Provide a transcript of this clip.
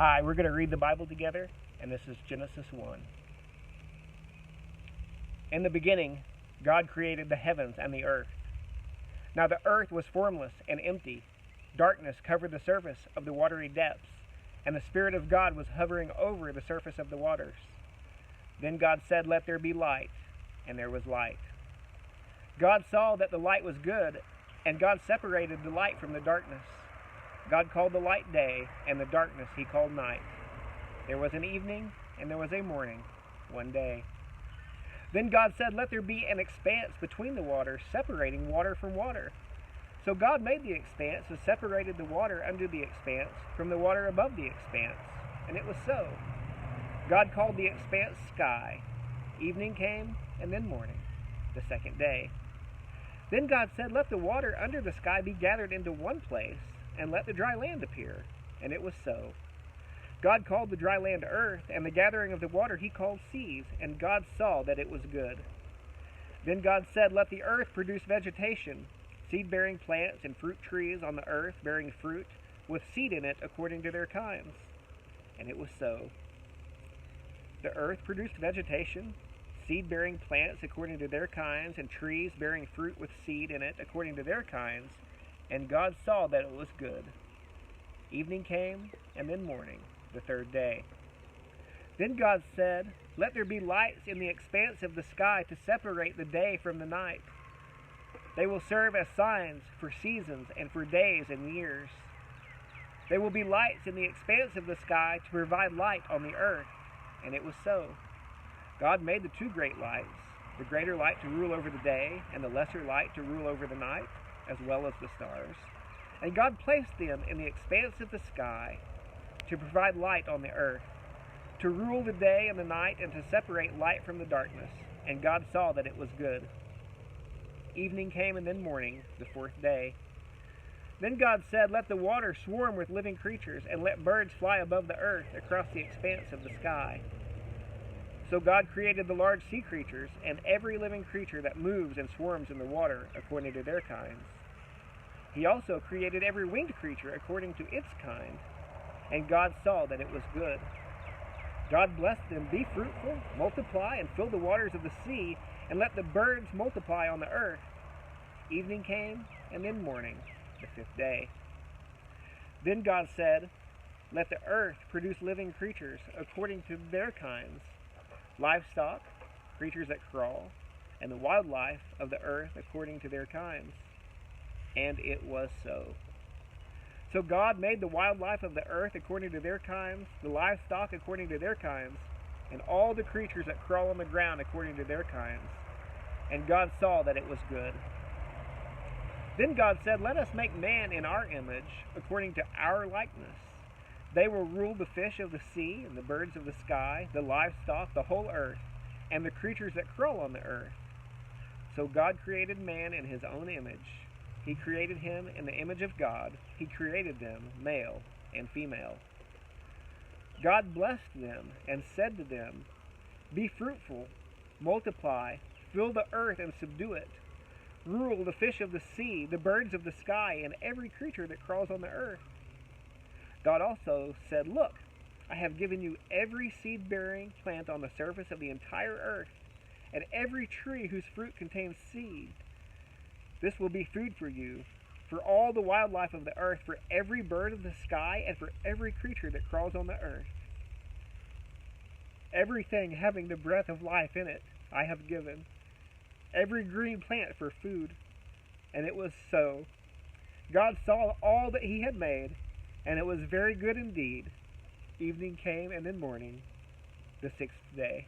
Hi, we're going to read the Bible together, and this is Genesis 1. In the beginning, God created the heavens and the earth. Now the earth was formless and empty. Darkness covered the surface of the watery depths, and the Spirit of God was hovering over the surface of the waters. Then God said, "Let there be light," and there was light. God saw that the light was good, and God separated the light from the darkness. God called the light day, and the darkness he called night. There was an evening, and there was a morning, one day. Then God said, "Let there be an expanse between the waters, separating water from water." So God made the expanse and separated the water under the expanse from the water above the expanse, and it was so. God called the expanse sky. Evening came, and then morning, the second day. Then God said, "Let the water under the sky be gathered into one place, and let the dry land appear." And it was so. God called the dry land earth, and the gathering of the water he called seas, and God saw that it was good. Then God said, "Let the earth produce vegetation, seed-bearing plants and fruit trees on the earth bearing fruit, with seed in it according to their kinds." And it was so. The earth produced vegetation, seed-bearing plants according to their kinds, and trees bearing fruit with seed in it according to their kinds, and God saw that it was good. Evening came, and then morning, the third day. Then God said, "Let there be lights in the expanse of the sky to separate the day from the night. They will serve as signs for seasons and for days and years. They will be lights in the expanse of the sky to provide light on the earth." And it was so. God made the two great lights, the greater light to rule over the day, and the lesser light to rule over the night, as well as the stars. And God placed them in the expanse of the sky to provide light on the earth, to rule the day and the night, and to separate light from the darkness. And God saw that it was good. Evening came, and then morning, the fourth day. Then God said, "Let the water swarm with living creatures, and let birds fly above the earth across the expanse of the sky." So God created the large sea creatures, and every living creature that moves and swarms in the water according to their kinds. He also created every winged creature according to its kind, and God saw that it was good. God blessed them, "Be fruitful, multiply, and fill the waters of the sea, and let the birds multiply on the earth." Evening came, and then morning, the fifth day. Then God said, "Let the earth produce living creatures according to their kinds, livestock, creatures that crawl, and the wildlife of the earth according to their kinds." And it was so. So God made the wildlife of the earth according to their kinds, the livestock according to their kinds, and all the creatures that crawl on the ground according to their kinds. And God saw that it was good. Then God said, "Let us make man in our image, according to our likeness. They will rule the fish of the sea, and the birds of the sky, the livestock, the whole earth, and the creatures that crawl on the earth." So God created man in his own image. He created him in the image of God. He created them, male and female. God blessed them and said to them, "Be fruitful, multiply, fill the earth and subdue it. Rule the fish of the sea, the birds of the sky, and every creature that crawls on the earth." God also said, "Look, I have given you every seed-bearing plant on the surface of the entire earth, and every tree whose fruit contains seed. This will be food for you, for all the wildlife of the earth, for every bird of the sky, and for every creature that crawls on the earth. Everything having the breath of life in it I have given, every green plant for food." And it was so. God saw all that he had made, and it was very good indeed. Evening came, and then morning, the sixth day.